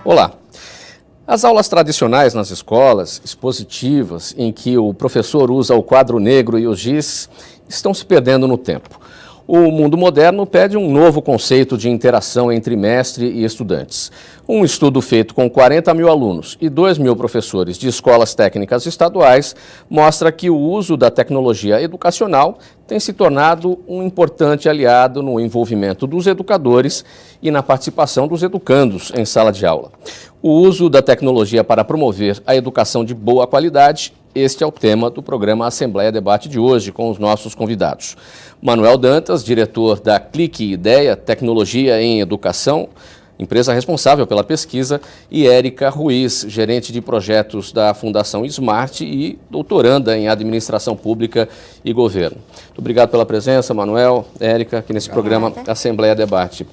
Olá! As aulas tradicionais nas escolas, expositivas, em que o professor usa o quadro negro e o giz, estão se perdendo no tempo. O mundo moderno pede um novo conceito de interação entre mestre e estudantes. Um estudo feito com 40 mil alunos e 2 mil professores de escolas técnicas estaduais mostra que o uso da tecnologia educacional tem se tornado um importante aliado no envolvimento dos educadores e na participação dos educandos em sala de aula. O uso da tecnologia para promover a educação de boa qualidade, este é o tema do programa Assembleia Debate de hoje com os nossos convidados. Manuel Dantas, diretor da Clique Ideia, Tecnologia em Educação, empresa responsável pela pesquisa, e Érica Ruiz, gerente de projetos da Fundação Smart e doutoranda em Administração Pública e Governo. Muito obrigado pela presença, Manuel, Érica, aqui nesse programa Assembleia Debate.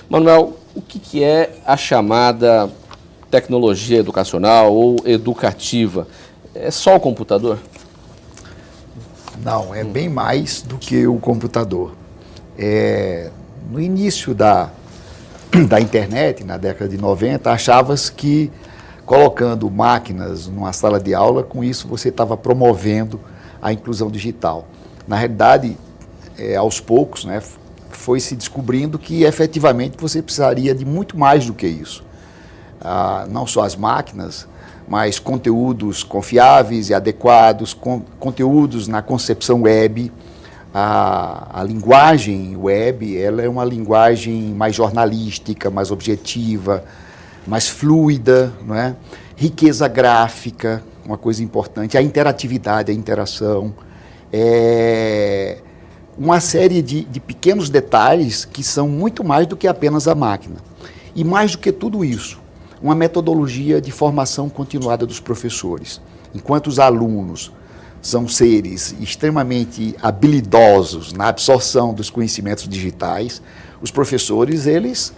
Manuel, o que é a chamada tecnologia educacional ou educativa? É só o computador? Não, é bem mais do que o computador. No início da internet, na década de 90, achava-se que colocando máquinas numa sala de aula, com isso você estava promovendo a inclusão digital. Na realidade, aos poucos, né, foi se descobrindo que efetivamente você precisaria de muito mais do que isso. Não só as máquinas, mas conteúdos confiáveis e adequados, conteúdos na concepção web. A linguagem web, ela é uma linguagem mais jornalística, mais objetiva, mais fluida, não é? Riqueza gráfica, uma coisa importante, a interatividade, a interação, uma série de pequenos detalhes que são muito mais do que apenas a máquina. E mais do que tudo isso, uma metodologia de formação continuada dos professores. Enquanto os alunos são seres extremamente habilidosos na absorção dos conhecimentos digitais, os professores, eles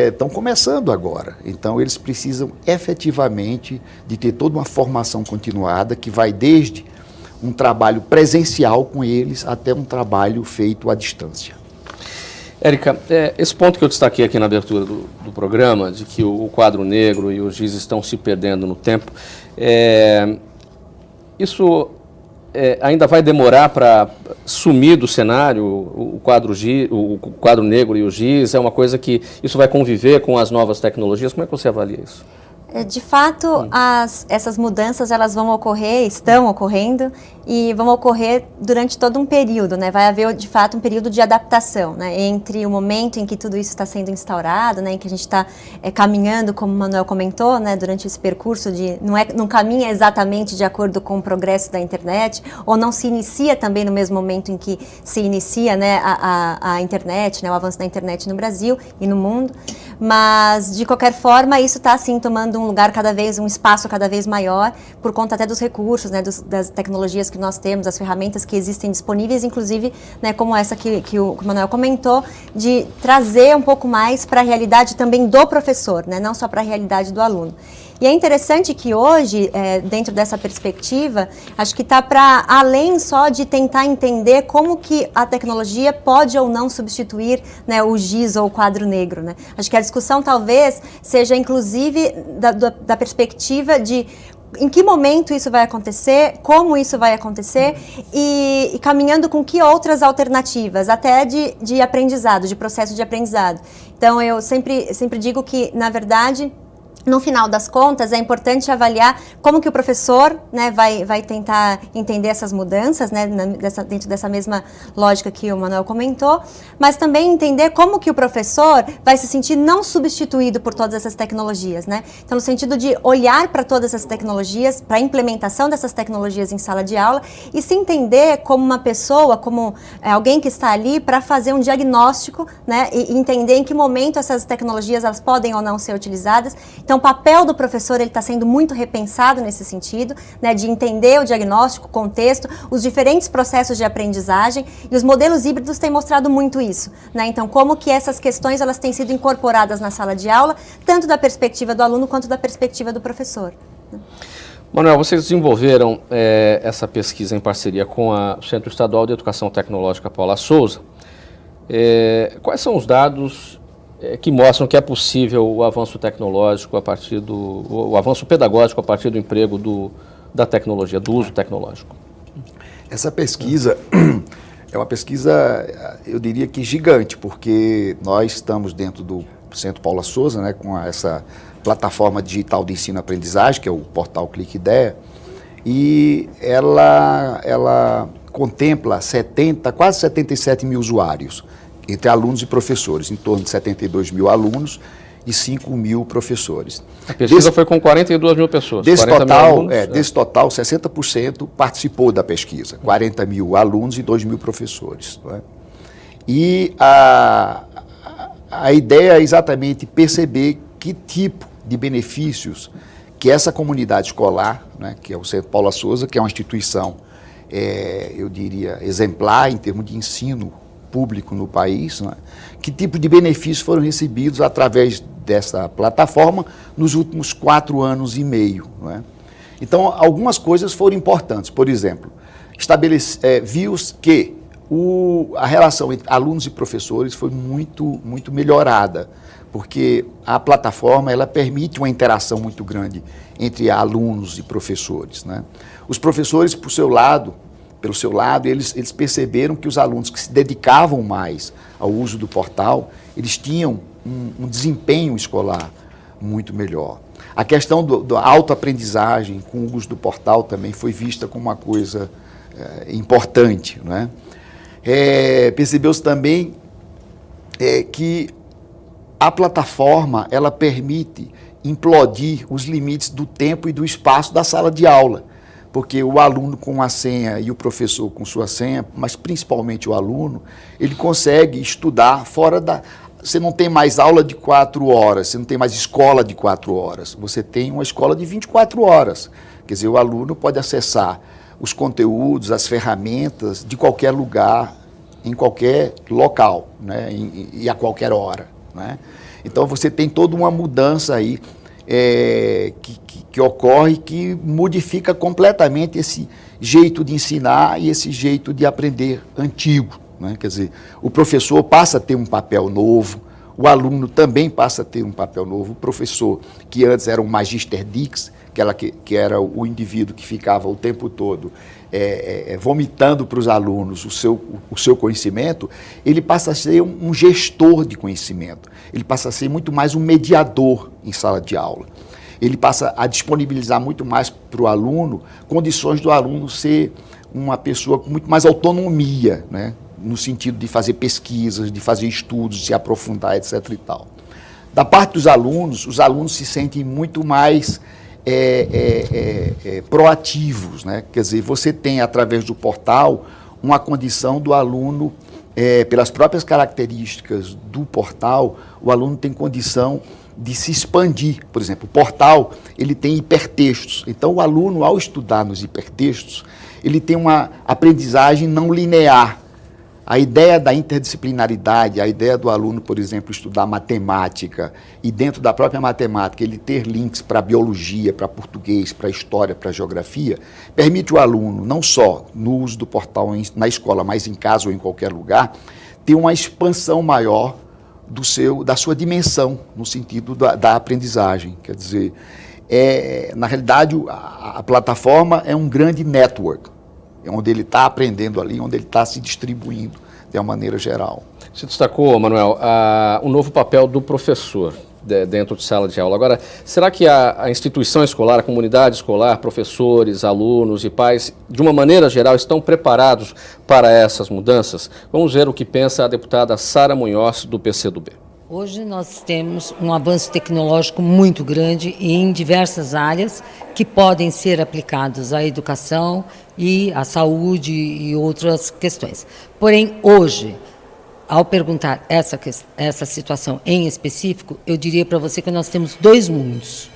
estão começando agora. Então, eles precisam efetivamente de ter toda uma formação continuada que vai desde um trabalho presencial com eles até um trabalho feito à distância. Érica, esse ponto que eu destaquei aqui na abertura do programa, de que o quadro negro e o giz estão se perdendo no tempo, isso ainda vai demorar para sumir do cenário, o quadro negro e o giz? É uma coisa que isso vai conviver com as novas tecnologias? Como é que você avalia isso? De fato, essas mudanças elas vão ocorrer, estão ocorrendo e vão ocorrer durante todo um período, né? Vai haver, de fato, um período de adaptação, né? Entre o momento em que tudo isso está sendo instaurado, né? Em que a gente está caminhando, como o Manuel comentou, né? Durante esse percurso não caminha exatamente de acordo com o progresso da internet, ou não se inicia também no mesmo momento em que se inicia, né? a internet, né? O avanço da internet no Brasil e no mundo. Mas, de qualquer forma, isso está, assim, tomando um espaço cada vez maior, por conta até dos recursos, né, das tecnologias que nós temos, das ferramentas que existem disponíveis, inclusive, né, como essa que o Manuel comentou, de trazer um pouco mais para a realidade também do professor, né, não só para a realidade do aluno. E é interessante que hoje, dentro dessa perspectiva, acho que está para além só de tentar entender como que a tecnologia pode ou não substituir, né, o giz ou o quadro negro, né? Acho que a discussão talvez seja inclusive da perspectiva de em que momento isso vai acontecer, como isso vai acontecer e caminhando com que outras alternativas, até de aprendizado, de processo de aprendizado. Então, eu sempre digo que, na verdade, no final das contas, é importante avaliar como que o professor, né, vai tentar entender essas mudanças, né, dentro dessa mesma lógica que o Manuel comentou, mas também entender como que o professor vai se sentir não substituído por todas essas tecnologias, né? Então, no sentido de olhar para todas essas tecnologias, para a implementação dessas tecnologias em sala de aula e se entender como uma pessoa, como alguém que está ali para fazer um diagnóstico, né, e entender em que momento essas tecnologias elas podem ou não ser utilizadas. Então, o papel do professor está sendo muito repensado nesse sentido, né, de entender o diagnóstico, o contexto, os diferentes processos de aprendizagem, e os modelos híbridos têm mostrado muito isso, né? Então, como que essas questões elas têm sido incorporadas na sala de aula, tanto da perspectiva do aluno quanto da perspectiva do professor. Manuel, vocês desenvolveram essa pesquisa em parceria com o Centro Estadual de Educação Tecnológica Paula Souza. Quais são os dados que mostram que é possível o avanço tecnológico o avanço pedagógico a partir do emprego da tecnologia, do uso tecnológico? Essa pesquisa é uma pesquisa, eu diria que gigante, porque nós estamos dentro do Centro Paula Souza, né, com essa plataforma digital de ensino-aprendizagem, que é o portal Clique Ideia, e ela contempla quase 77 mil usuários, entre alunos e professores, em torno de 72 mil alunos e 5 mil professores. A pesquisa foi com 42 mil pessoas. Desse total, 60% participou da pesquisa, 40 mil alunos e 2 mil professores. Não é? E a ideia é exatamente perceber que tipo de benefícios que essa comunidade escolar, né, que é o Centro Paula Souza, que é uma instituição, eu diria, exemplar em termos de ensino público no país, né, que tipo de benefícios foram recebidos através dessa plataforma nos últimos 4 anos e meio. Não é? Então, algumas coisas foram importantes. Por exemplo, viu-se que a relação entre alunos e professores foi muito muito porque a plataforma ela permite uma interação muito grande entre alunos e professores. Né? Os professores, pelo seu lado, eles perceberam que os alunos que se dedicavam mais ao uso do portal, eles tinham um desempenho escolar muito melhor. A questão da autoaprendizagem com o uso do portal também foi vista como uma coisa importante. Né? Percebeu-se também que a plataforma ela permite implodir os limites do tempo e do espaço da sala de aula, porque o aluno com a senha e o professor com sua senha, mas principalmente o aluno, ele consegue estudar fora da... Você não tem mais aula de 4 horas, você não tem mais escola de 4 horas, você tem uma escola de 24 horas. Quer dizer, o aluno pode acessar os conteúdos, as ferramentas de qualquer lugar, em qualquer local, né? E a qualquer hora. Né? Então você tem toda uma mudança aí que ocorre, que modifica completamente esse jeito de ensinar e esse jeito de aprender antigo. Né? Quer dizer, o professor passa a ter um papel novo, o aluno também passa a ter um papel novo. O professor, que antes era um magister dix, que era o indivíduo que ficava o tempo todo vomitando para os alunos o seu conhecimento, ele passa a ser um gestor de conhecimento, ele passa a ser muito mais um mediador em sala de aula. Ele passa a disponibilizar muito mais para o aluno condições do aluno ser uma pessoa com muito mais autonomia, né? No sentido de fazer pesquisas, de fazer estudos, de se aprofundar, etc. e tal. Da parte dos alunos, os alunos se sentem muito mais proativos, né? Quer dizer, você tem, através do portal, uma condição do aluno, pelas próprias características do portal, o aluno tem condição de se expandir. Por exemplo, o portal ele tem hipertextos. Então, o aluno, ao estudar nos hipertextos, ele tem uma aprendizagem não linear. A ideia da interdisciplinaridade, a ideia do aluno, por exemplo, estudar matemática e dentro da própria matemática ele ter links para biologia, para português, para história, para geografia, permite o aluno, não só no uso do portal na escola, mas em casa ou em qualquer lugar, ter uma expansão maior da sua dimensão, no sentido da aprendizagem. Quer dizer, na realidade, a plataforma é um grande network, onde ele está aprendendo ali, onde ele está se distribuindo de uma maneira geral. Você destacou, Manuel, o novo papel do professor dentro de sala de aula. Agora, será que a instituição escolar, a comunidade escolar, professores, alunos e pais, de uma maneira geral, estão preparados para essas mudanças? Vamos ver o que pensa a deputada Sara Munhoz, do PCdoB. Hoje nós temos um avanço tecnológico muito grande em diversas áreas que podem ser aplicados à educação e à saúde e outras questões. Porém, hoje, ao perguntar essa situação em específico, eu diria para você que nós temos 2 mundos.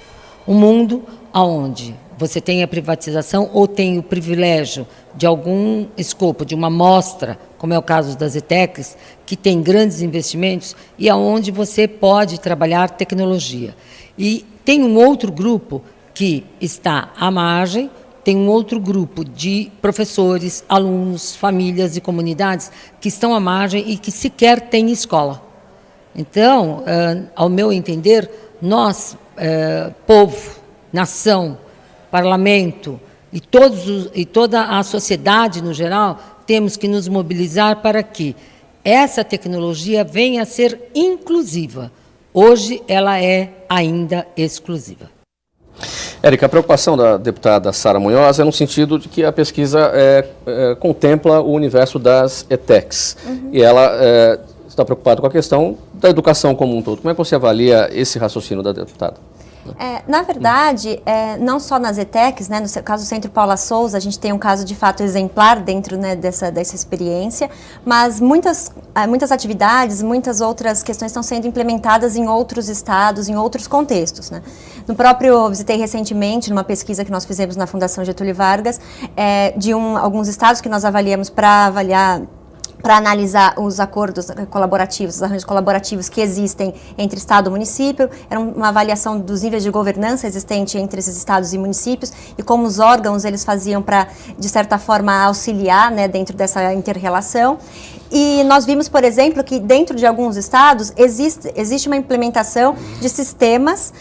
Um mundo onde você tem a privatização ou tem o privilégio de algum escopo, de uma amostra, como é o caso das ETECs, que tem grandes investimentos e aonde você pode trabalhar tecnologia. E tem um outro grupo que está à margem, tem um outro grupo de professores, alunos, famílias e comunidades que estão à margem e que sequer têm escola. Então, ao meu entender, nós, povo, nação, parlamento e toda a sociedade no geral, temos que nos mobilizar para que essa tecnologia venha a ser inclusiva. Hoje ela é ainda exclusiva. Érica, a preocupação da deputada Sara Munhoz é no sentido de que a pesquisa contempla o universo das ETECs. E ela está preocupada com a questão da educação como um todo. Como é que você avalia esse raciocínio da deputada? Na verdade, não só nas ETECs, né, no caso do Centro Paula Souza, a gente tem um caso de fato exemplar dentro, né, dessa experiência, mas muitas atividades, muitas outras questões estão sendo implementadas em outros estados, em outros contextos, né. No próprio, visitei recentemente, numa pesquisa que nós fizemos na Fundação Getúlio Vargas, alguns estados que nós avaliamos para analisar os acordos colaborativos, os arranjos colaborativos que existem entre Estado e município. Era uma avaliação dos níveis de governança existente entre esses estados e municípios e como os órgãos eles faziam para, de certa forma, auxiliar, né, dentro dessa inter-relação. E nós vimos, por exemplo, que dentro de alguns estados existe uma implementação de sistemas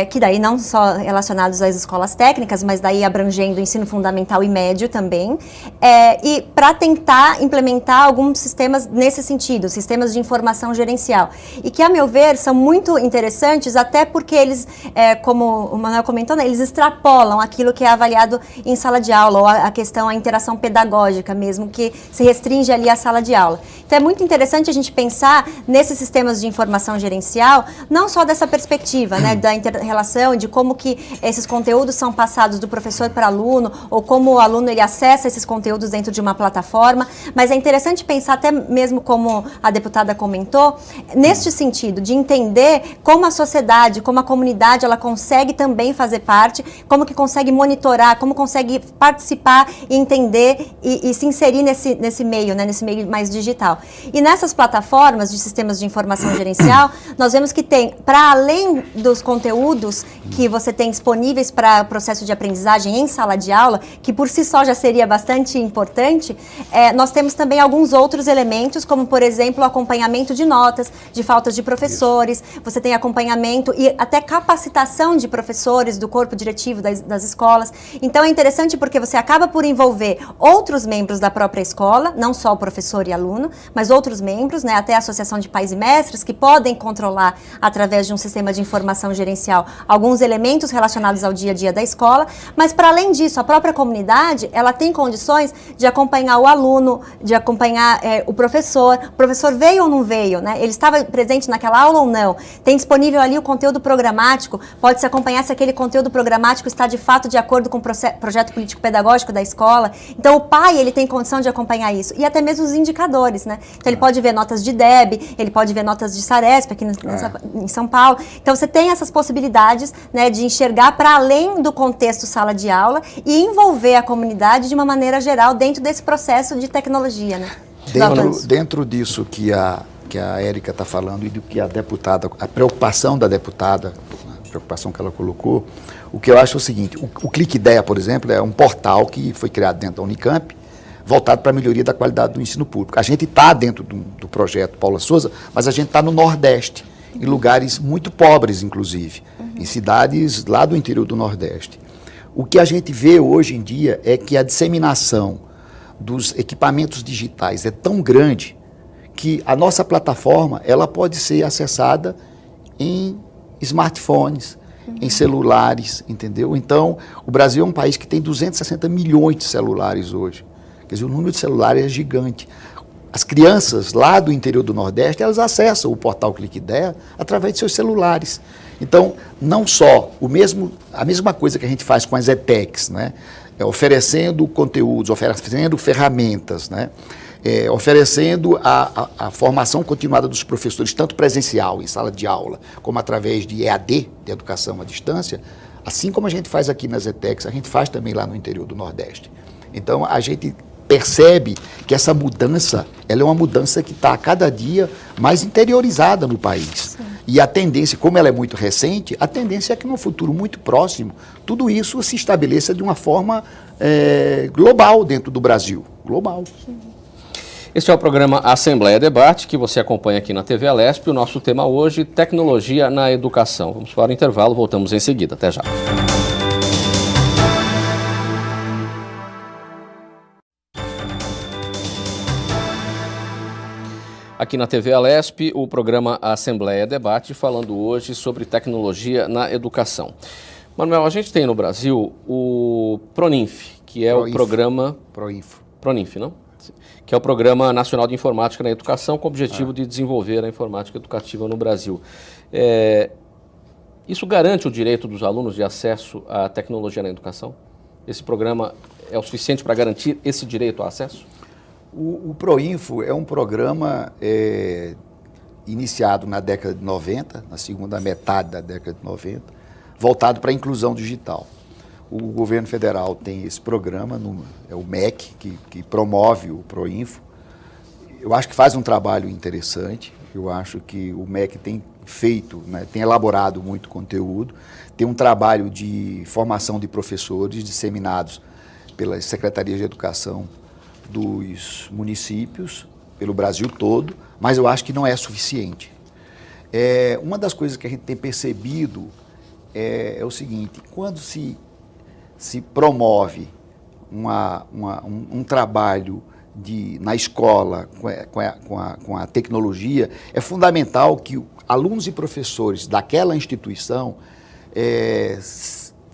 que daí não só relacionados às escolas técnicas, mas daí abrangendo o ensino fundamental e médio também, e para tentar implementar alguns sistemas nesse sentido, sistemas de informação gerencial. E que, a meu ver, são muito interessantes, até porque eles, como o Manuel comentou, né, eles extrapolam aquilo que é avaliado em sala de aula, ou a interação pedagógica mesmo, que se restringe ali à sala de aula. Então é muito interessante a gente pensar nesses sistemas de informação gerencial, não só dessa perspectiva, né, da inter-relação, de como que esses conteúdos são passados do professor para aluno, ou como o aluno ele acessa esses conteúdos dentro de uma plataforma, mas é interessante pensar, até mesmo como a deputada comentou, neste sentido, de entender como a sociedade, como a comunidade, ela consegue também fazer parte, como que consegue monitorar, como consegue participar e entender e se inserir nesse meio, né, nesse meio mais digital. E nessas plataformas de sistemas de informação gerencial, nós vemos que tem, para além dos conteúdos que você tem disponíveis para o processo de aprendizagem em sala de aula, que por si só já seria bastante importante, nós temos também alguns outros elementos, como, por exemplo, o acompanhamento de notas, de faltas de professores, você tem acompanhamento e até capacitação de professores do corpo diretivo das escolas. Então, é interessante porque você acaba por envolver outros membros da própria escola, não só o professor e aluno, mas outros membros, né, até a Associação de Pais e Mestres, que podem controlar, através de um sistema de informação gerencial, alguns elementos relacionados ao dia a dia da escola, mas, para além disso, a própria comunidade, ela tem condições de acompanhar o aluno, de acompanhar o professor veio ou não veio, né? Ele estava presente naquela aula ou não, tem disponível ali o conteúdo programático, pode-se acompanhar se aquele conteúdo programático está de fato de acordo com o projeto político-pedagógico da escola. Então, o pai, ele tem condição de acompanhar isso, e até mesmo os indicadores, né? Então, ele pode ver notas de DEB, ele pode ver notas de Saresp aqui em São Paulo. Então, você tem essas possibilidades, né, de enxergar para além do contexto sala de aula e envolver a comunidade de uma maneira geral dentro desse processo de tecnologia, né? Dentro disso que a Érica está falando e do que a preocupação da deputada, a preocupação que ela colocou, o que eu acho é o seguinte: o Clique Ideia, por exemplo, é um portal que foi criado dentro da Unicamp, voltado para a melhoria da qualidade do ensino público. A gente está dentro do projeto Paula Souza, mas a gente está no Nordeste, em lugares muito pobres, inclusive, em cidades lá do interior do Nordeste. O que a gente vê hoje em dia é que a disseminação dos equipamentos digitais é tão grande que a nossa plataforma ela pode ser acessada em smartphones, em celulares, entendeu? Então, o Brasil é um país que tem 260 milhões de celulares hoje. Quer dizer, o número de celulares é gigante. As crianças lá do interior do Nordeste, elas acessam o portal Clique Ideia através de seus celulares. Então, não só a mesma coisa que a gente faz com as ETECs, né? Oferecendo conteúdos, oferecendo ferramentas, né? Oferecendo a formação continuada dos professores, tanto presencial, em sala de aula, como através de EAD, de educação à distância, assim como a gente faz aqui nas ETECs, a gente faz também lá no interior do Nordeste. Então, a gente percebe que essa mudança, ela é uma mudança que está a cada dia mais interiorizada no país. Sim. E a tendência, como ela é muito recente, a tendência é que no futuro muito próximo, tudo isso se estabeleça de uma forma global dentro do Brasil. Global. Sim. Este é o programa Assembleia Debate, que você acompanha aqui na TV Alesp. O nosso tema hoje, tecnologia na educação. Vamos para o intervalo, voltamos em seguida. Até já. Aqui na TV Alesp, o programa Assembleia Debate, falando hoje sobre tecnologia na educação. Manuel, a gente tem no Brasil o PRONINF, que é o programa... PRONINF, não? Que é o Programa Nacional de Informática na Educação, com o objetivo de desenvolver a informática educativa no Brasil. Isso garante o direito dos alunos de acesso à tecnologia na educação? Esse programa é o suficiente para garantir esse direito ao acesso? O PROINFO é um programa iniciado na década de 90, na segunda metade da década de 90, voltado para a inclusão digital. O governo federal tem esse programa, é o MEC, que promove o PROINFO. Eu acho que faz um trabalho interessante, eu acho que o MEC tem feito, né, tem elaborado muito conteúdo, tem um trabalho de formação de professores disseminados pelas secretarias de educação dos municípios, pelo Brasil todo, mas eu acho que não é suficiente. Uma das coisas que a gente tem percebido é o seguinte: quando se promove um trabalho na escola com a tecnologia, é fundamental que alunos e professores daquela instituição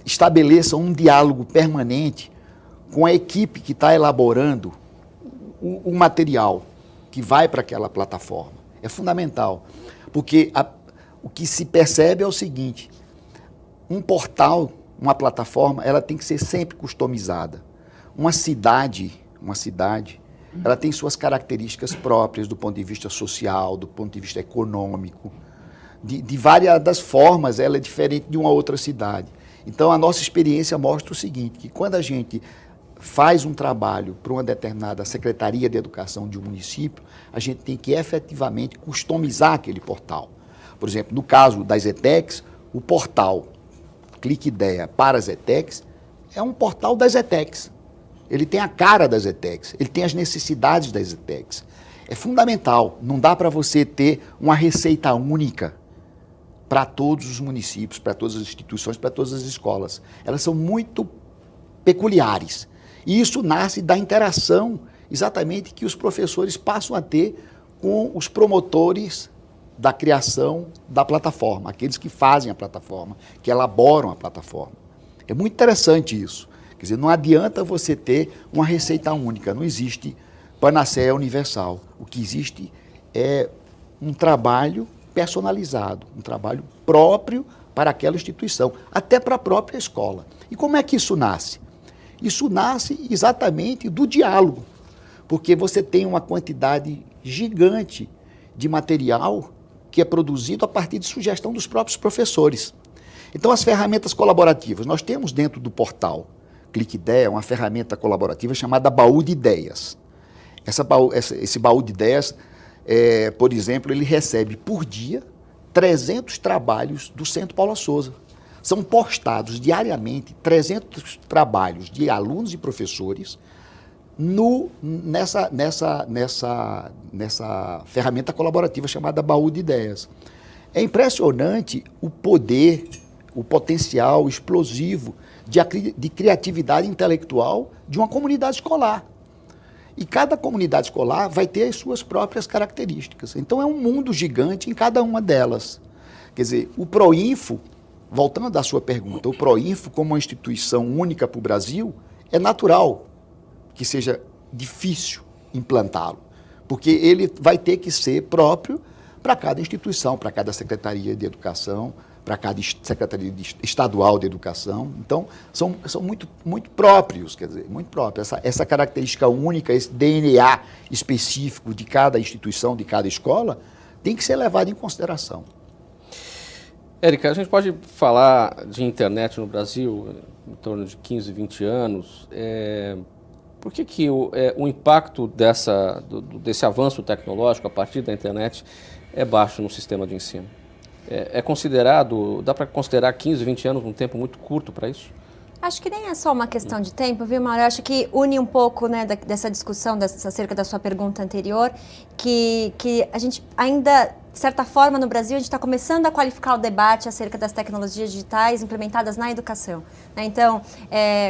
estabeleçam um diálogo permanente com a equipe que está elaborando o material que vai para aquela plataforma. É fundamental, porque o que se percebe é o seguinte: um portal, uma plataforma, ela tem que ser sempre customizada. Uma cidade, ela tem suas características próprias do ponto de vista social, do ponto de vista econômico. De várias das formas, ela é diferente de uma outra cidade. Então, a nossa experiência mostra o seguinte, que quando a gente faz um trabalho para uma determinada secretaria de educação de um município, a gente tem que efetivamente customizar aquele portal. Por exemplo, no caso das ETECs, o portal Clique Ideia para as ETECs é um portal das ETECs. Ele tem a cara das ETECs, ele tem as necessidades das ETECs. É fundamental, não dá para você ter uma receita única para todos os municípios, para todas as instituições, para todas as escolas. Elas são muito peculiares. E isso nasce da interação exatamente que os professores passam a ter com os promotores da criação da plataforma, aqueles que fazem a plataforma, que elaboram a plataforma. É muito interessante isso. Quer dizer, não adianta você ter uma receita única, não existe panaceia universal. O que existe é um trabalho personalizado, um trabalho próprio para aquela instituição, até para a própria escola. E como é que isso nasce? Isso nasce exatamente do diálogo, porque você tem uma quantidade gigante de material que é produzido a partir de sugestão dos próprios professores. Então, as ferramentas colaborativas, nós temos dentro do portal Clique Ideia uma ferramenta colaborativa chamada Baú de Ideias. Esse baú de ideias, por exemplo, ele recebe por dia 300 trabalhos do Centro Paula Souza. São postados diariamente 300 trabalhos de alunos e professores nessa ferramenta colaborativa chamada Baú de Ideias. É impressionante o poder, o potencial explosivo de criatividade intelectual de uma comunidade escolar. E cada comunidade escolar vai ter as suas próprias características. Então é um mundo gigante em cada uma delas. Quer dizer, o PROINFO, voltando à sua pergunta, o PROINFO como uma instituição única para o Brasil, é natural que seja difícil implantá-lo, porque ele vai ter que ser próprio para cada instituição, para cada secretaria de educação, para cada secretaria estadual de educação. Então, são muito, muito próprios, quer dizer, muito próprios. Essa característica única, esse DNA específico de cada instituição, de cada escola, tem que ser levado em consideração. Érica, a gente pode falar de internet no Brasil em torno de 15, 20 anos. Por que o impacto desse avanço tecnológico a partir da internet é baixo no sistema de ensino? Dá para considerar 15, 20 anos um tempo muito curto para isso? Acho que nem é só uma questão de tempo, viu, Mauro? Eu acho que une um pouco, né, dessa discussão acerca da sua pergunta anterior, que a gente ainda, de certa forma, no Brasil, a gente está começando a qualificar o debate acerca das tecnologias digitais implementadas na educação, né? Então,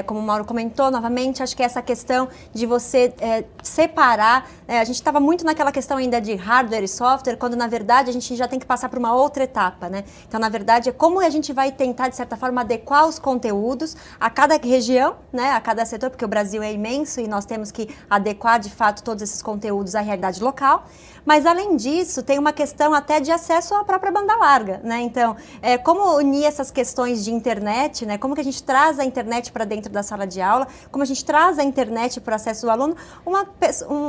como o Mauro comentou novamente, acho que essa questão de você separar, a gente estava muito naquela questão ainda de hardware e software, quando, na verdade, a gente já tem que passar por uma outra etapa, né? Então, na verdade, é como a gente vai tentar, de certa forma, adequar os conteúdos a cada região, né, a cada setor, porque o Brasil é imenso e nós temos que adequar, de fato, todos esses conteúdos à realidade local. Mas, além disso, tem uma questão até de acesso à própria banda larga, né? Então, como unir essas questões de internet, né? Como que a gente traz a internet para dentro da sala de aula, como a gente traz a internet para o acesso do aluno,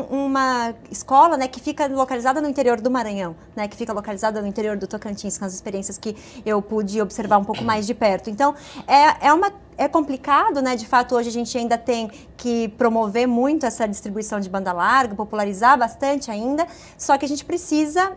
uma escola, né, que fica localizada no interior do Maranhão, né, que fica localizada no interior do Tocantins, com as experiências que eu pude observar um pouco mais de perto. Então, é complicado, né? De fato, hoje a gente ainda tem que promover muito essa distribuição de banda larga, popularizar bastante ainda, só que a gente precisa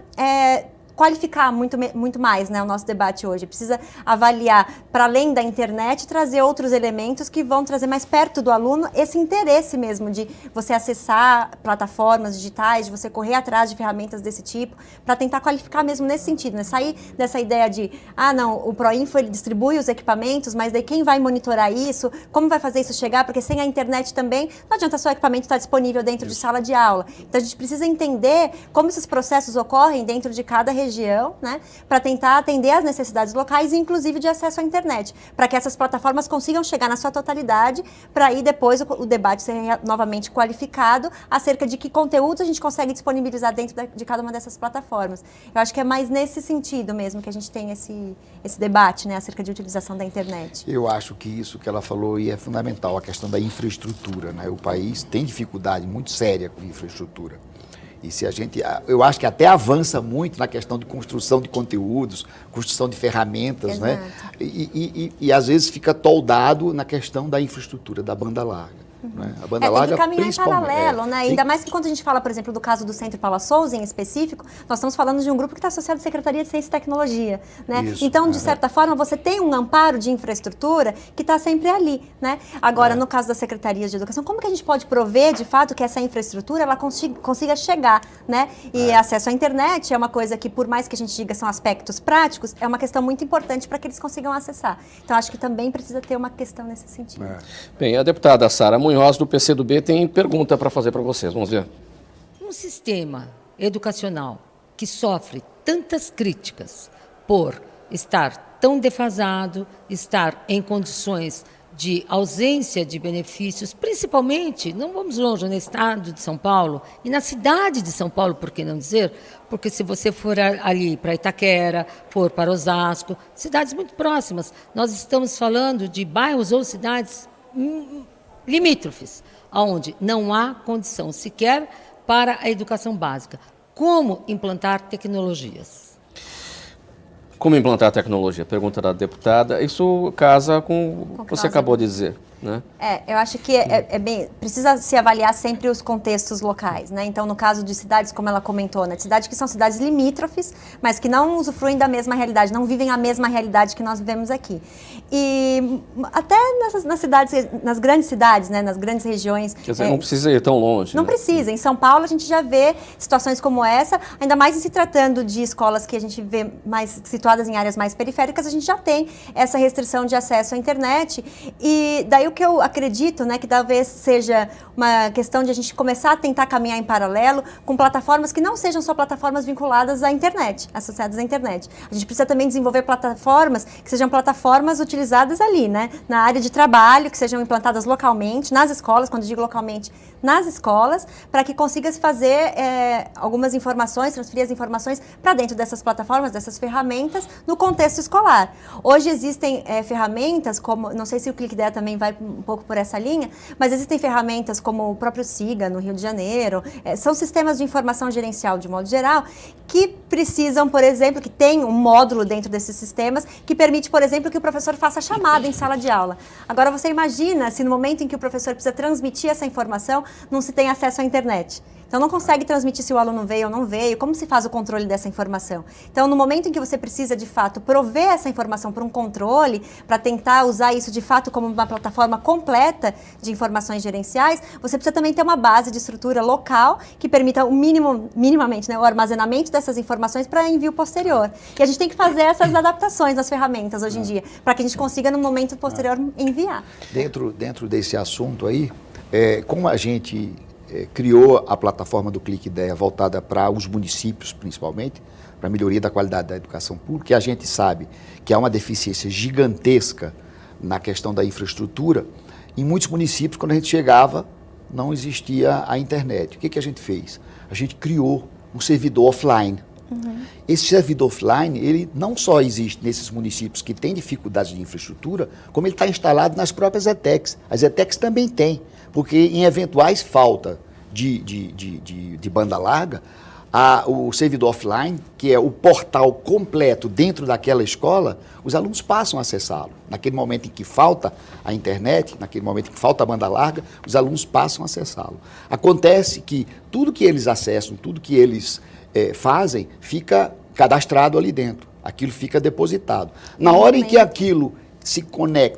qualificar muito mais, né, o nosso debate hoje. Precisa avaliar, para além da internet, trazer outros elementos que vão trazer mais perto do aluno esse interesse mesmo de você acessar plataformas digitais, de você correr atrás de ferramentas desse tipo, para tentar qualificar mesmo nesse sentido, né? Sair dessa ideia de, não, o Proinfo ele distribui os equipamentos, mas daí quem vai monitorar isso? Como vai fazer isso chegar? Porque sem a internet também, não adianta só o equipamento estar disponível dentro de sala de aula. Então a gente precisa entender como esses processos ocorrem dentro de cada região, né, para tentar atender às necessidades locais, inclusive de acesso à internet, para que essas plataformas consigam chegar na sua totalidade, para aí depois o debate ser novamente qualificado acerca de que conteúdos a gente consegue disponibilizar dentro de cada uma dessas plataformas. Eu acho que é mais nesse sentido mesmo que a gente tem esse debate, né, acerca de utilização da internet. Eu acho que isso que ela falou aí é fundamental, a questão da infraestrutura, né? O país tem dificuldade muito séria com infraestrutura. E se eu acho que até avança muito na questão de construção de conteúdos, construção de ferramentas, exato, né? E às vezes fica toldado na questão da infraestrutura, da banda larga. Né? A banda larga, tem que caminhar em principalmente. paralelo, né? Ainda mais que quando a gente fala, por exemplo, do caso do Centro Paula Souza, em específico, nós estamos falando de um grupo que está associado à Secretaria de Ciência e Tecnologia, né? Isso, então, de certa forma, você tem um amparo de infraestrutura que está sempre ali, né? Agora, no caso das secretarias de educação, como que a gente pode prover, de fato, que essa infraestrutura ela consiga chegar, né? E acesso à internet é uma coisa que, por mais que a gente diga são aspectos práticos, é uma questão muito importante para que eles consigam acessar. Então, acho que também precisa ter uma questão nesse sentido. Bem, a deputada Sara Munhoz, do PCdoB, tem pergunta para fazer para vocês. Vamos ver. Um sistema educacional que sofre tantas críticas por estar tão defasado, estar em condições de ausência de benefícios, principalmente, não vamos longe, no estado de São Paulo e na cidade de São Paulo, por que não dizer? Porque se você for ali para Itaquera, for para Osasco, cidades muito próximas, nós estamos falando de bairros ou cidades limítrofes, onde não há condição sequer para a educação básica. Como implantar tecnologias? Como implantar tecnologia? Pergunta da deputada. Isso casa com o que você acabou de dizer, né? Eu acho que precisa se avaliar sempre os contextos locais, né? Então, no caso de cidades, como ela comentou, né? Cidades que são cidades limítrofes, mas que não usufruem da mesma realidade, não vivem a mesma realidade que nós vivemos aqui. E até nas cidades, nas grandes cidades, né? Nas grandes regiões. Quer dizer, não precisa ir tão longe. Não né? precisa. Em São Paulo, a gente já vê situações como essa, ainda mais se tratando de escolas que a gente vê mais situadas em áreas mais periféricas, a gente já tem essa restrição de acesso à internet. E daí o que eu acredito, né, que talvez seja uma questão de a gente começar a tentar caminhar em paralelo com plataformas que não sejam só plataformas vinculadas à internet, associadas à internet. A gente precisa também desenvolver plataformas que sejam plataformas utilizadas ali, né, na área de trabalho, que sejam implantadas localmente, nas escolas, quando digo localmente, nas escolas, para que consiga se fazer algumas informações, transferir as informações para dentro dessas plataformas, dessas ferramentas, no contexto escolar. Hoje existem ferramentas como, não sei se o ClickIdeia também vai um pouco por essa linha, mas existem ferramentas como o próprio SIGA, no Rio de Janeiro, são sistemas de informação gerencial, de modo geral, que precisam, por exemplo, que tem um módulo dentro desses sistemas que permite, por exemplo, que o professor faça chamada em sala de aula. Agora, você imagina se no momento em que o professor precisa transmitir essa informação, não se tem acesso à internet. Então, não consegue transmitir se o aluno veio ou não veio, como se faz o controle dessa informação. Então, no momento em que você precisa, de fato, prover essa informação para um controle, para tentar usar isso, de fato, como uma plataforma completa de informações gerenciais, você precisa também ter uma base de estrutura local que permita minimamente, né, o armazenamento dessas informações para envio posterior. E a gente tem que fazer essas adaptações nas ferramentas hoje em dia, para que a gente consiga, no momento posterior, enviar. Dentro desse assunto aí, como a gente criou a plataforma do Clique Ideia voltada para os municípios, principalmente, para a melhoria da qualidade da educação pública, e a gente sabe que há uma deficiência gigantesca na questão da infraestrutura. Em muitos municípios, quando a gente chegava, não existia a internet. O que a gente fez? A gente criou um servidor offline. Esse servidor offline, ele não só existe nesses municípios que têm dificuldades de infraestrutura, como ele está instalado nas próprias ETECs. As ETECs também têm, porque em eventuais falta de banda larga, o servidor offline, que é o portal completo dentro daquela escola, os alunos passam a acessá-lo. Naquele momento em que falta a internet, naquele momento em que falta a banda larga, os alunos passam a acessá-lo. Acontece que tudo que eles acessam, tudo que eles fazem, fica cadastrado ali dentro. Aquilo fica depositado. Na hora em que aquilo se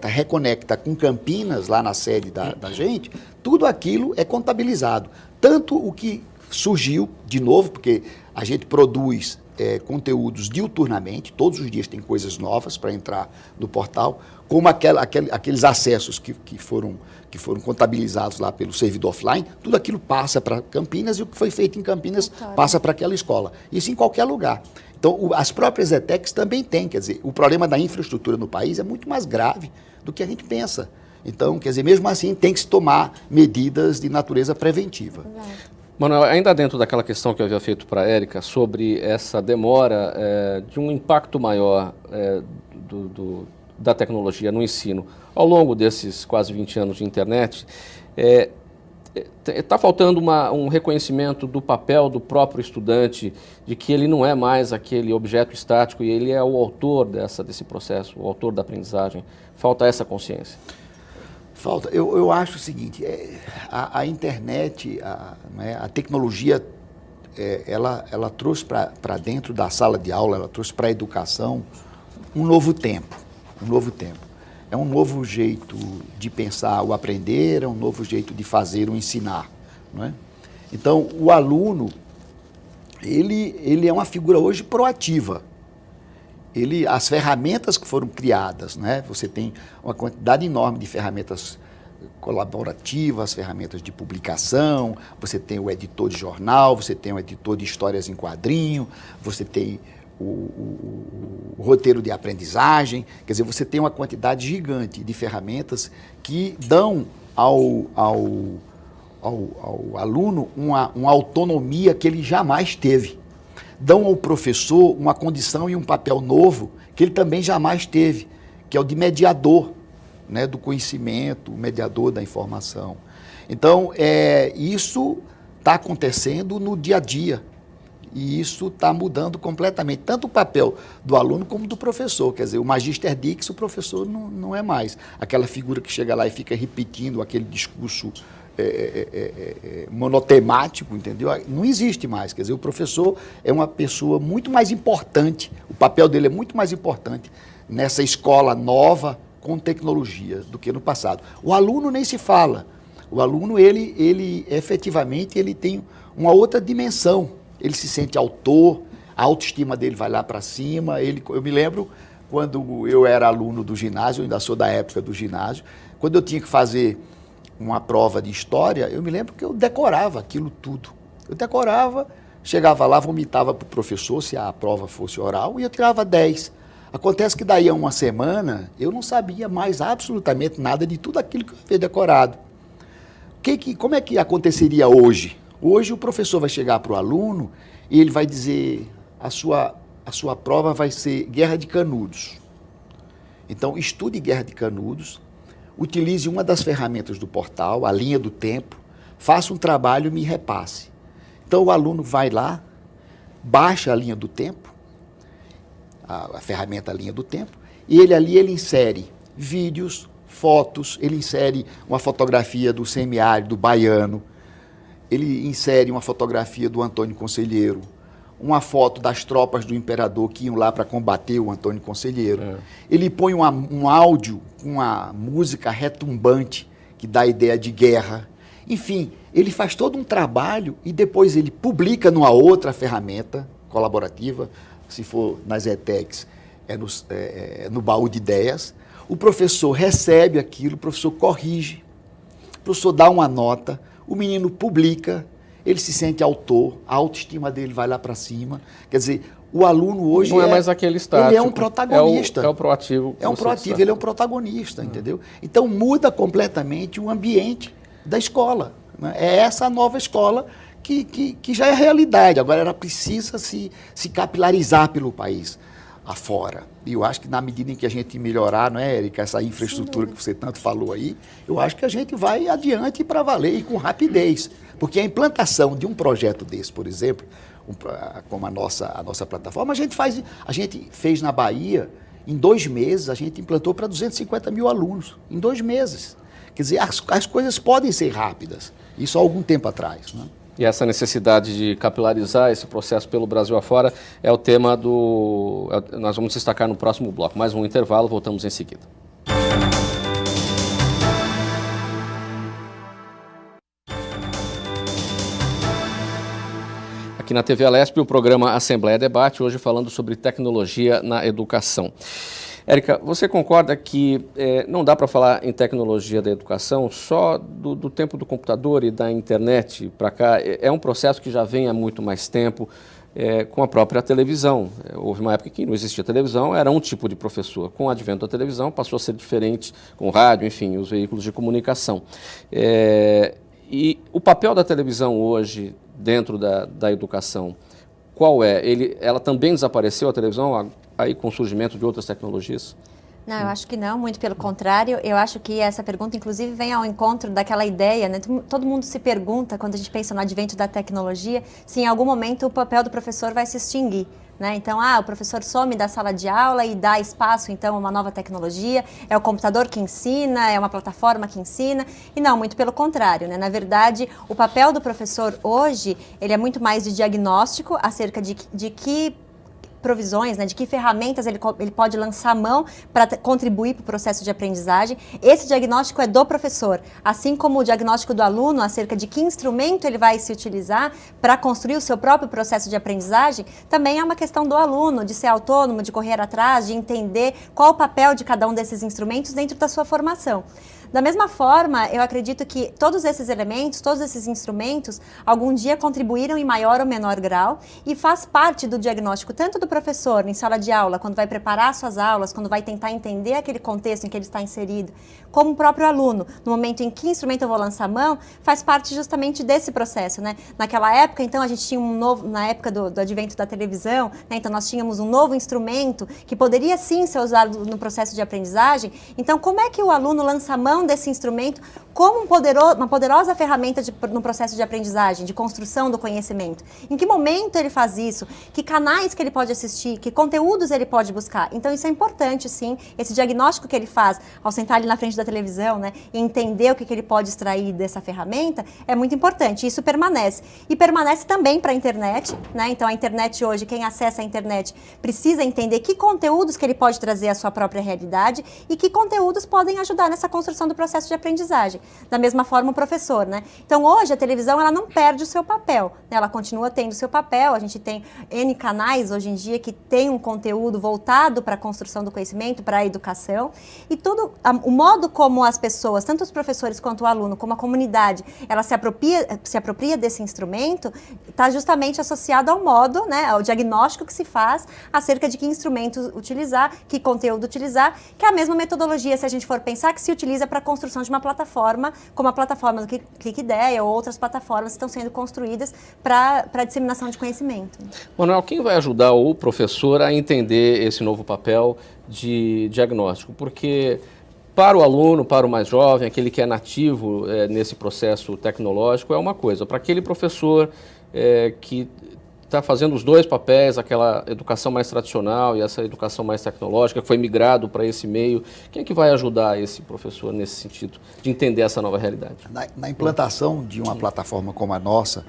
reconecta com Campinas, lá na sede da gente, tudo aquilo é contabilizado. Tanto o que surgiu, de novo, porque a gente produz conteúdos diuturnamente, todos os dias tem coisas novas para entrar no portal, como aqueles acessos que foram contabilizados lá pelo servidor offline, tudo aquilo passa para Campinas e o que foi feito em Campinas passa para aquela escola. Isso em qualquer lugar. Então, as próprias ETECs também têm, quer dizer, o problema da infraestrutura no país é muito mais grave do que a gente pensa. Então, quer dizer, mesmo assim, tem que se tomar medidas de natureza preventiva. Manuel, ainda dentro daquela questão que eu havia feito para a Érica sobre essa demora de um impacto maior da tecnologia no ensino ao longo desses quase 20 anos de internet, está faltando um reconhecimento do papel do próprio estudante, de que ele não é mais aquele objeto estático e ele é o autor desse processo, o autor da aprendizagem. Falta essa consciência. Falta. Eu acho o seguinte, a internet, a tecnologia, ela trouxe para dentro da sala de aula, ela trouxe para a educação um novo tempo. É um novo jeito de pensar o aprender, é um novo jeito de fazer o ensinar. Não é? Então, o aluno, ele é uma figura hoje proativa. As ferramentas que foram criadas, né? Você tem uma quantidade enorme de ferramentas colaborativas, ferramentas de publicação, você tem o editor de jornal, você tem o editor de histórias em quadrinho, você tem o roteiro de aprendizagem, quer dizer, você tem uma quantidade gigante de ferramentas que dão ao aluno uma autonomia que ele jamais teve. Dão ao professor uma condição e um papel novo que ele também jamais teve, que é o de mediador, né, do conhecimento, o mediador da informação. Então, isso está acontecendo no dia a dia. E isso está mudando completamente, tanto o papel do aluno como do professor. Quer dizer, o Magister Dix, o professor não é mais aquela figura que chega lá e fica repetindo aquele discurso monotemático, entendeu? Não existe mais. Quer dizer, o professor é uma pessoa muito mais importante, o papel dele é muito mais importante nessa escola nova com tecnologia do que no passado. O aluno nem se fala. O aluno, ele efetivamente, ele tem uma outra dimensão. Ele se sente autor, a autoestima dele vai lá para cima. Eu me lembro quando eu era aluno do ginásio, eu ainda sou da época do ginásio, quando eu tinha que fazer uma prova de história, eu me lembro que eu decorava aquilo tudo. Eu decorava, chegava lá, vomitava para o professor se a prova fosse oral e eu tirava 10. Acontece que daí a uma semana eu não sabia mais absolutamente nada de tudo aquilo que eu havia decorado. Como é que aconteceria hoje? Hoje o professor vai chegar para o aluno e ele vai dizer a sua prova vai ser Guerra de Canudos. Então, estude Guerra de Canudos. utilize uma das ferramentas do portal, a linha do tempo, faça um trabalho e me repasse. Então o aluno vai lá, baixa a linha do tempo, a ferramenta linha do tempo, e ele insere vídeos, fotos, ele insere uma fotografia do semiárido baiano, ele insere uma fotografia do Antônio Conselheiro, uma foto das tropas do imperador que iam lá para combater o Antônio Conselheiro. Ele põe um áudio, uma música retumbante que dá a ideia de guerra. Enfim, ele faz todo um trabalho e depois ele publica numa outra ferramenta colaborativa, se for nas ETECs, no baú de ideias. O professor recebe aquilo, o professor corrige, o professor dá uma nota, o menino publica, ele se sente autor, a autoestima dele vai lá para cima. Quer dizer, o aluno hoje não é mais aquele estático. Ele é um protagonista. É o proativo. É um proativo, ele é um protagonista, entendeu? Então muda completamente o ambiente da escola. Né? É essa a nova escola que já é realidade. Agora ela precisa se capilarizar pelo país afora. E eu acho que na medida em que a gente melhorar, não é, Érica, essa infraestrutura que você tanto falou aí, eu acho que a gente vai adiante para valer e com rapidez. Porque a implantação de um projeto desse, por exemplo, como a nossa plataforma, a gente fez na Bahia, em 2 meses, a gente implantou para 250 mil alunos, em 2 meses. Quer dizer, as coisas podem ser rápidas, isso há algum tempo atrás, né? E essa necessidade de capilarizar esse processo pelo Brasil afora é o tema nós vamos destacar no próximo bloco. Mais um intervalo, voltamos em seguida. Aqui na TV Alesp, o programa Assembleia Debate, hoje falando sobre tecnologia na educação. Érica, você concorda que não dá para falar em tecnologia da educação só do tempo do computador e da internet para cá? É um processo que já vem há muito mais tempo com a própria televisão. Houve uma época que não existia televisão, era um tipo de professor. Com o advento da televisão passou a ser diferente, com o rádio, enfim, os veículos de comunicação. E o papel da televisão hoje dentro da educação, qual é? Ela também desapareceu, a televisão, aí com o surgimento de outras tecnologias? Não, eu acho que não, muito pelo contrário. Eu acho que essa pergunta, inclusive, vem ao encontro daquela ideia, né? Todo mundo se pergunta, quando a gente pensa no advento da tecnologia, se em algum momento o papel do professor vai se extinguir. Né? Então, o professor some da sala de aula e dá espaço, então, a uma nova tecnologia, é o computador que ensina, é uma plataforma que ensina, e não, muito pelo contrário, né? Na verdade, o papel do professor hoje, ele é muito mais de diagnóstico acerca de que provisões, né, de que ferramentas ele pode lançar mão para contribuir para o processo de aprendizagem. Esse diagnóstico é do professor, assim como o diagnóstico do aluno acerca de que instrumento ele vai se utilizar para construir o seu próprio processo de aprendizagem, também é uma questão do aluno, de ser autônomo, de correr atrás, de entender qual o papel de cada um desses instrumentos dentro da sua formação. Da mesma forma, eu acredito que todos esses elementos, todos esses instrumentos, algum dia contribuíram em maior ou menor grau e faz parte do diagnóstico tanto do professor em sala de aula, quando vai preparar suas aulas, quando vai tentar entender aquele contexto em que ele está inserido, como o próprio aluno, no momento em que instrumento eu vou lançar a mão, faz parte justamente desse processo, né? Naquela época, então, a gente tinha na época do advento da televisão, né? Então nós tínhamos um novo instrumento que poderia sim ser usado no processo de aprendizagem. Então, como é que o aluno lança a mão desse instrumento como uma poderosa ferramenta no processo de aprendizagem, de construção do conhecimento? Em que momento ele faz isso? Que canais que ele pode assistir? Que conteúdos ele pode buscar? Então isso é importante, sim, esse diagnóstico que ele faz ao sentar ali na frente da televisão, né, e entender o que ele pode extrair dessa ferramenta, é muito importante. Isso permanece. E permanece também para a internet, né? Então a internet hoje, quem acessa a internet precisa entender que conteúdos que ele pode trazer à sua própria realidade e que conteúdos podem ajudar nessa construção do processo de aprendizagem. Da mesma forma o professor, né? Então hoje a televisão ela não perde o seu papel, né? Ela continua tendo o seu papel, a gente tem N canais hoje em dia que tem um conteúdo voltado para a construção do conhecimento, para a educação, e o modo como as pessoas, tanto os professores quanto o aluno, como a comunidade, ela se apropria desse instrumento, está justamente associado ao modo, né, ao diagnóstico que se faz acerca de que instrumento utilizar, que conteúdo utilizar, que é a mesma metodologia, se a gente for pensar, que se utiliza para a construção de uma plataforma, como a plataforma do Clique Ideia ou outras plataformas que estão sendo construídas para a disseminação de conhecimento. Manuel, quem vai ajudar o professor a entender esse novo papel de diagnóstico? Porque para o aluno, para o mais jovem, aquele que é nativo nesse processo tecnológico, é uma coisa. Para aquele professor que está fazendo os dois papéis, aquela educação mais tradicional e essa educação mais tecnológica, que foi migrado para esse meio, quem é que vai ajudar esse professor nesse sentido, de entender essa nova realidade? Na implantação de uma plataforma como a nossa,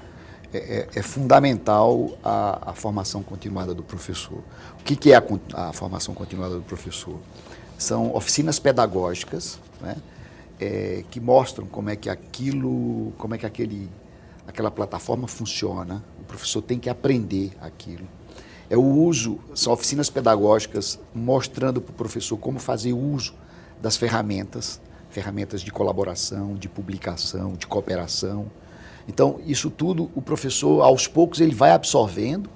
é fundamental a formação continuada do professor. O que é a formação continuada do professor? São oficinas pedagógicas, né, que mostram como é que aquela plataforma funciona. O professor tem que aprender aquilo. São oficinas pedagógicas mostrando para o professor como fazer uso das ferramentas de colaboração, de publicação, de cooperação. Então, isso tudo, o professor, aos poucos, ele vai absorvendo.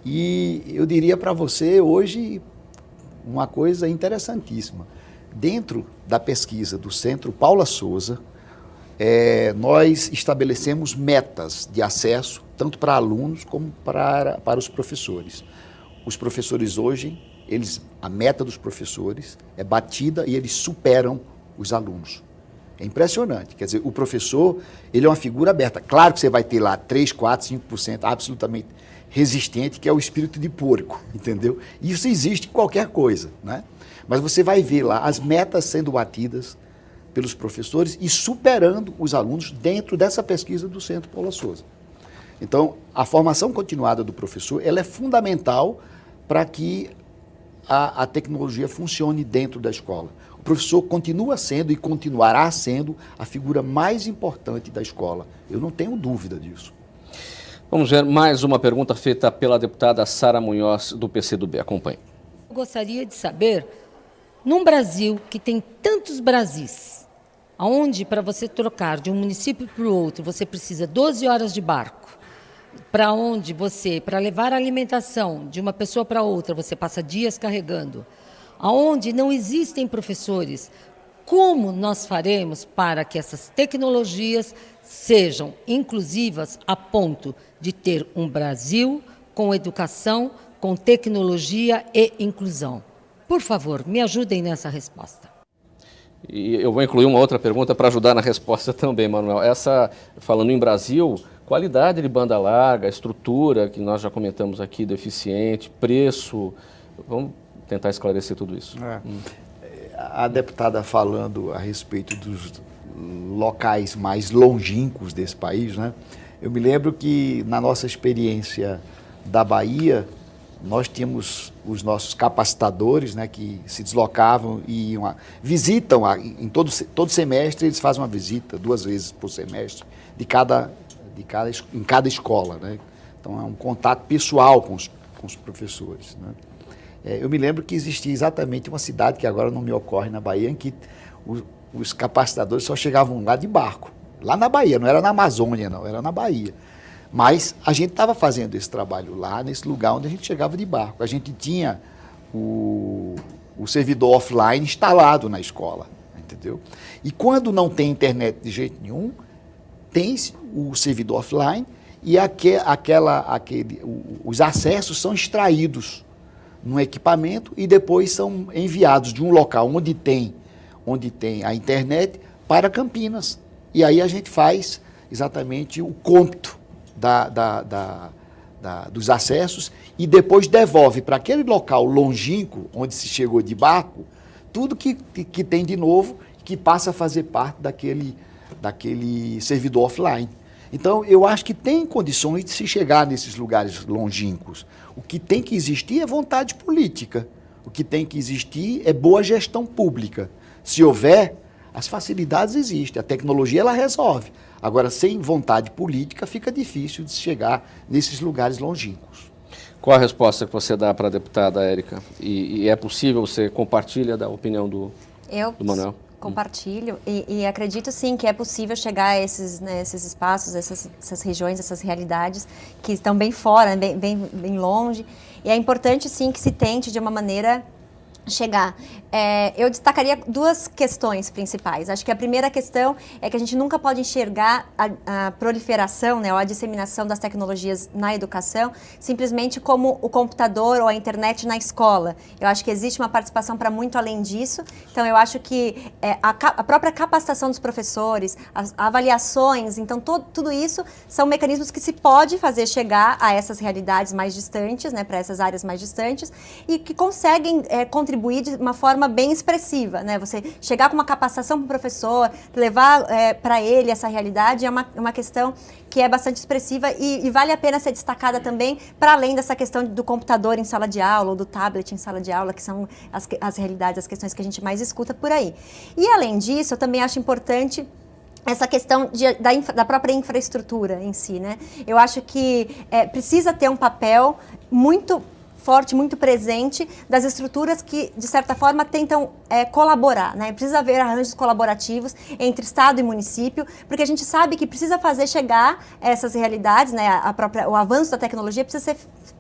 E eu diria para você, hoje, uma coisa interessantíssima. Dentro da pesquisa do Centro Paula Souza, nós estabelecemos metas de acesso, tanto para alunos como para os professores. Os professores hoje, a meta dos professores é batida e eles superam os alunos. É impressionante. Quer dizer, o professor, ele é uma figura aberta. Claro que você vai ter lá 3, 4, 5% absolutamente resistente, que é o espírito de porco, entendeu? Isso existe em qualquer coisa, né? Mas você vai ver lá as metas sendo batidas pelos professores e superando os alunos dentro dessa pesquisa do Centro Paula Souza. Então, a formação continuada do professor, ela é fundamental para que a tecnologia funcione dentro da escola. O professor continua sendo e continuará sendo a figura mais importante da escola. Eu não tenho dúvida disso. Vamos ver mais uma pergunta feita pela deputada Sara Munhoz, do PCdoB. Acompanhe. Eu gostaria de saber, num Brasil que tem tantos Brasis, onde para você trocar de um município para o outro, você precisa 12 horas de barco, para levar a alimentação de uma pessoa para outra, você passa dias carregando, aonde não existem professores, como nós faremos para que essas tecnologias sejam inclusivas a ponto de ter um Brasil com educação, com tecnologia e inclusão? Por favor, me ajudem nessa resposta. E eu vou incluir uma outra pergunta para ajudar na resposta também, Manuel. Falando em Brasil, qualidade de banda larga, estrutura, que nós já comentamos aqui, deficiente, preço, vamos tentar esclarecer tudo isso. A deputada falando a respeito dos locais mais longínquos desse país, né? Eu me lembro que na nossa experiência da Bahia, nós tínhamos os nossos capacitadores, né, que se deslocavam e visitam, em todo semestre eles fazem uma visita, 2 vezes por semestre, em cada escola, né? Então é um contato pessoal com os professores, né? Eu me lembro que existia exatamente uma cidade, que agora não me ocorre, na Bahia, em que os capacitadores só chegavam lá de barco, lá na Bahia, não era na Amazônia não, era na Bahia. Mas a gente estava fazendo esse trabalho lá, nesse lugar onde a gente chegava de barco. A gente tinha o servidor offline instalado na escola, entendeu? E quando não tem internet de jeito nenhum, tem o servidor offline e os acessos são extraídos num equipamento e depois são enviados de um local onde tem a internet para Campinas. E aí a gente faz exatamente o cômputo dos acessos e depois devolve para aquele local longínquo, onde se chegou de barco, tudo que tem de novo, que passa a fazer parte daquele servidor offline. Então, eu acho que tem condições de se chegar nesses lugares longínquos. O que tem que existir é vontade política. O que tem que existir é boa gestão pública. Se houver, as facilidades existem, a tecnologia ela resolve. Agora, sem vontade política, fica difícil de se chegar nesses lugares longínquos. Qual a resposta que você dá para a deputada Érica? E é possível, você compartilha da opinião do Manuel? Compartilho e acredito sim que é possível chegar a esses espaços, essas regiões, essas realidades que estão bem fora, bem longe. E é importante sim que se tente de uma maneira chegar. Eu destacaria duas questões principais. Acho que a primeira questão é que a gente nunca pode enxergar a proliferação, né, ou a disseminação das tecnologias na educação simplesmente como o computador ou a internet na escola. Eu acho que existe uma participação para muito além disso. Então, eu acho que a própria capacitação dos professores, as avaliações, então tudo isso são mecanismos que se pode fazer chegar a essas realidades mais distantes, né, para essas áreas mais distantes, e que conseguem contribuir de uma forma bem expressiva, né? Você chegar com uma capacitação para o professor, levar para ele essa realidade é uma questão que é bastante expressiva e vale a pena ser destacada também para além dessa questão do computador em sala de aula ou do tablet em sala de aula, que são as realidades, as questões que a gente mais escuta por aí. E além disso, eu também acho importante essa questão da própria infraestrutura em si, né? Eu acho que precisa ter um papel muito forte, muito presente das estruturas que, de certa forma, tentam colaborar, né? Precisa haver arranjos colaborativos entre Estado e município, porque a gente sabe que precisa fazer chegar essas realidades, né? O avanço da tecnologia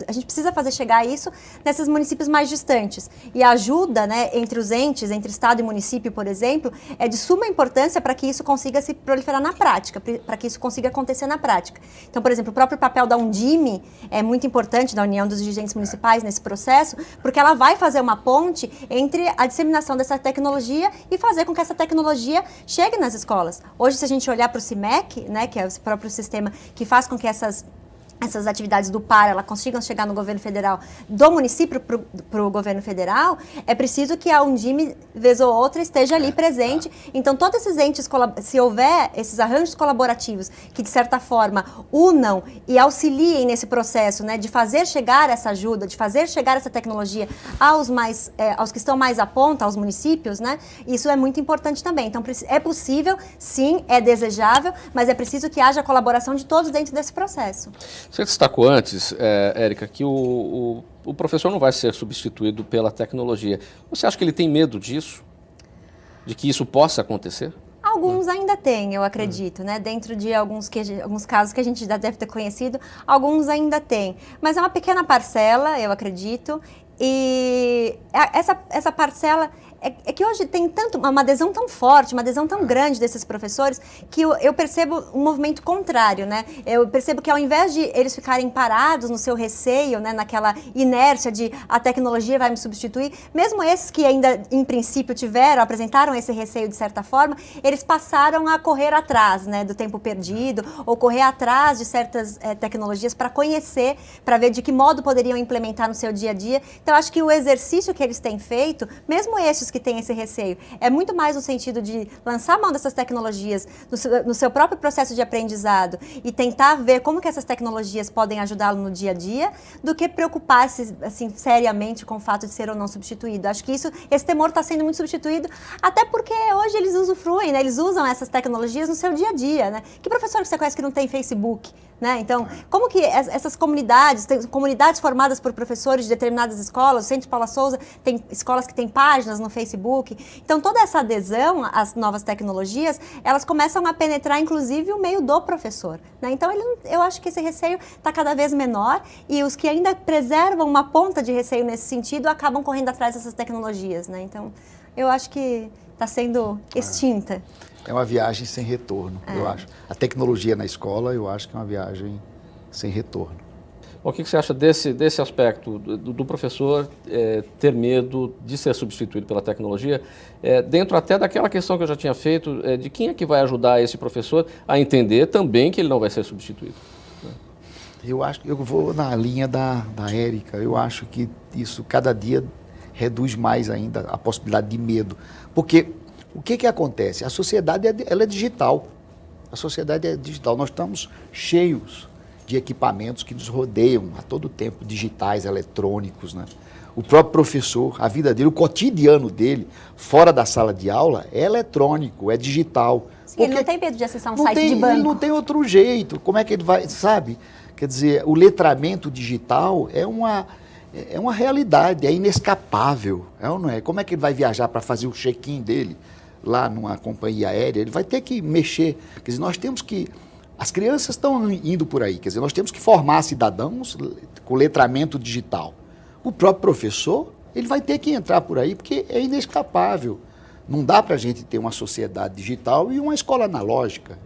a gente precisa fazer chegar isso nesses municípios mais distantes. E a ajuda, né, entre os entes, entre Estado e município, por exemplo, é de suma importância para que isso consiga se proliferar na prática, para que isso consiga acontecer na prática. Então, por exemplo, o próprio papel da Undime é muito importante, da União dos Dirigentes Municipais, nesse processo, porque ela vai fazer uma ponte entre a disseminação dessa tecnologia e fazer com que essa tecnologia chegue nas escolas. Hoje, se a gente olhar para o CIMEC, né, que é o próprio sistema que faz com que essas atividades do PAR, elas consigam chegar no governo federal, do município para o governo federal, é preciso que a Undime, vez ou outra, esteja ali presente. Então, todos esses entes, se houver esses arranjos colaborativos que, de certa forma, unam e auxiliem nesse processo, né, de fazer chegar essa ajuda, de fazer chegar essa tecnologia aos que estão mais à ponta, aos municípios, né, isso é muito importante também. Então, é possível, sim, é desejável, mas é preciso que haja colaboração de todos dentro desse processo. Você destacou antes, Érica, que o professor não vai ser substituído pela tecnologia. Você acha que ele tem medo disso? De que isso possa acontecer? Alguns ainda têm, eu acredito, né? Dentro de alguns casos que a gente já deve ter conhecido, alguns ainda têm. Mas é uma pequena parcela, eu acredito, e essa parcela é que hoje tem uma adesão tão forte, uma adesão tão grande desses professores, que eu percebo um movimento contrário, né? Eu percebo que ao invés de eles ficarem parados no seu receio, né, naquela inércia de a tecnologia vai me substituir, mesmo esses que ainda em princípio apresentaram esse receio de certa forma, eles passaram a correr atrás, né, do tempo perdido, ou correr atrás de certas tecnologias para conhecer, para ver de que modo poderiam implementar no seu dia a dia. Então, acho que o exercício que eles têm feito, mesmo esses que têm esse receio, é muito mais no sentido de lançar a mão dessas tecnologias no seu próprio processo de aprendizado e tentar ver como que essas tecnologias podem ajudá-lo no dia a dia, do que preocupar-se assim, seriamente com o fato de ser ou não substituído. Acho que esse temor está sendo muito substituído, até porque hoje eles usufruem, né? Eles usam essas tecnologias no seu dia a dia, né? Que professor que você conhece que não tem Facebook? Né? Então, como que essas comunidades formadas por professores de determinadas escolas, o Centro Paula Souza tem escolas que têm páginas no Facebook, então toda essa adesão às novas tecnologias, elas começam a penetrar inclusive o meio do professor, né? Então eu acho que esse receio está cada vez menor e os que ainda preservam uma ponta de receio nesse sentido acabam correndo atrás dessas tecnologias, né? Então eu acho que está sendo extinta. É uma viagem sem retorno, eu acho. A tecnologia na escola, eu acho que é uma viagem sem retorno. O que você acha desse aspecto do professor ter medo de ser substituído pela tecnologia, dentro até daquela questão que eu já tinha feito, de quem é que vai ajudar esse professor a entender também que ele não vai ser substituído? Eu vou na linha da Érica, eu acho que isso cada dia reduz mais ainda a possibilidade de medo, porque o que acontece? A sociedade ela é digital. A sociedade é digital. Nós estamos cheios de equipamentos que nos rodeiam a todo tempo, digitais, eletrônicos, né? O próprio professor, a vida dele, o cotidiano dele, fora da sala de aula, é eletrônico, é digital. Sim, ele não tem medo de acessar um site de banco. Ele não tem outro jeito. Como é que ele vai, sabe? Quer dizer, o letramento digital é uma realidade, é inescapável. É ou não é? Como é que ele vai viajar para fazer o check-in dele lá numa companhia aérea? Ele vai ter que mexer. Quer dizer, nós temos que... As crianças estão indo por aí. Quer dizer, nós temos que formar cidadãos com letramento digital. O próprio professor Ele vai ter que entrar por aí porque é inescapável. Não dá para a gente ter uma sociedade digital e uma escola analógica.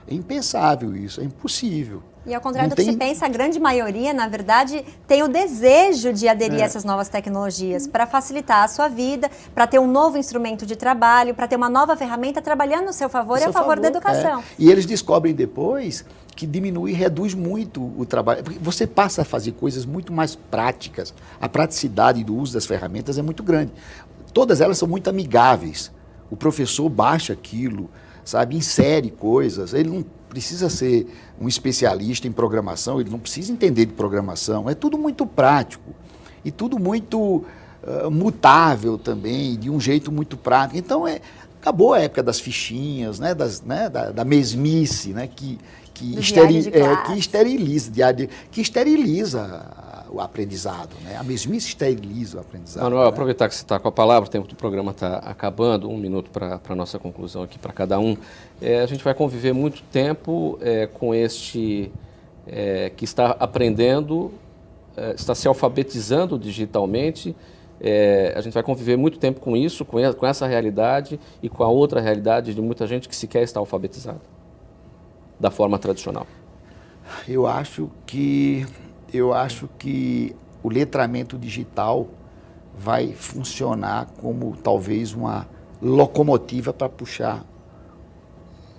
É impensável isso, é impossível. E ao contrário do que se pensa, a grande maioria, na verdade, tem o desejo de aderir a essas novas tecnologias para facilitar a sua vida, para ter um novo instrumento de trabalho, para ter uma nova ferramenta trabalhando a seu favor e a favor da educação. E eles descobrem depois que diminui e reduz muito o trabalho. Porque você passa a fazer coisas muito mais práticas. A praticidade do uso das ferramentas é muito grande. Todas elas são muito amigáveis. O professor baixa aquilo, sabe, insere coisas. Ele não precisa ser um especialista em programação, ele não precisa entender de programação. É tudo muito prático e tudo muito mutável também, de um jeito muito prático. Então, acabou a época das fichinhas, né, da mesmice, né, que esteriliza o aprendizado, né? A mesmice esteriliza o aprendizado. Manuel, né? aproveitar que você está com a palavra, o tempo do programa está acabando, 1 minuto para a nossa conclusão aqui para cada um. A gente vai conviver muito tempo com este que está aprendendo, está se alfabetizando digitalmente. A gente vai conviver muito tempo com isso, com essa realidade e com a outra realidade de muita gente que sequer está alfabetizada da forma tradicional. Eu acho que o letramento digital vai funcionar como talvez uma locomotiva para puxar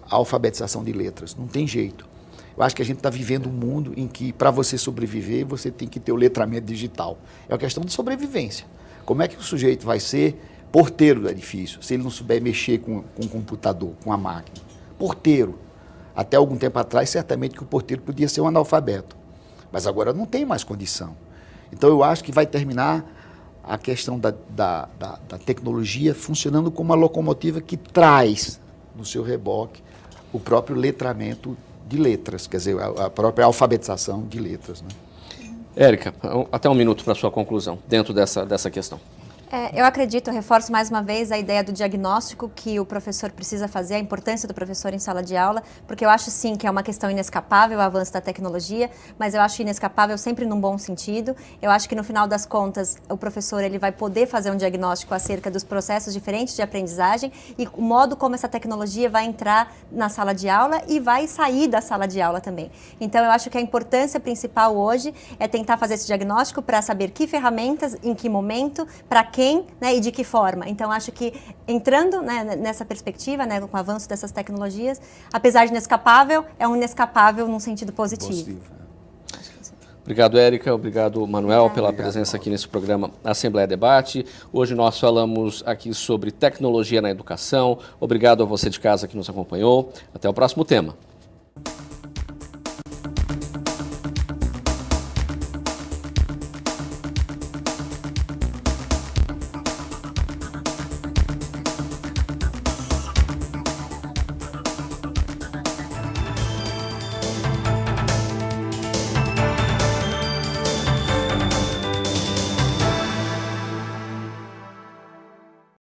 a alfabetização de letras. Não tem jeito. Eu acho que a gente está vivendo um mundo em que, para você sobreviver, você tem que ter o letramento digital. É uma questão de sobrevivência. Como é que o sujeito vai ser porteiro do edifício, se ele não souber mexer com o computador, com a máquina? Porteiro. Até algum tempo atrás, certamente que o porteiro podia ser um analfabeto. Mas agora não tem mais condição. Então, eu acho que vai terminar a questão da tecnologia funcionando como uma locomotiva que traz no seu reboque o próprio letramento de letras, quer dizer, a própria alfabetização de letras, né? Érica, até 1 minuto para a sua conclusão, dentro dessa questão. Eu acredito, eu reforço mais uma vez a ideia do diagnóstico que o professor precisa fazer, a importância do professor em sala de aula, porque eu acho sim que é uma questão inescapável o avanço da tecnologia, mas eu acho inescapável sempre num bom sentido. Eu acho que no final das contas o professor ele vai poder fazer um diagnóstico acerca dos processos diferentes de aprendizagem e o modo como essa tecnologia vai entrar na sala de aula e vai sair da sala de aula também. Então eu acho que a importância principal hoje é tentar fazer esse diagnóstico para saber que ferramentas, em que momento, para quem, né, e de que forma. Então, acho que entrando, né, nessa perspectiva, né, com o avanço dessas tecnologias, apesar de inescapável, é um inescapável num sentido positivo. Obrigado, Érica. Obrigado, Manuel, pela presença aqui nesse programa Assembleia Debate. Hoje nós falamos aqui sobre tecnologia na educação. Obrigado a você de casa que nos acompanhou. Até o próximo tema.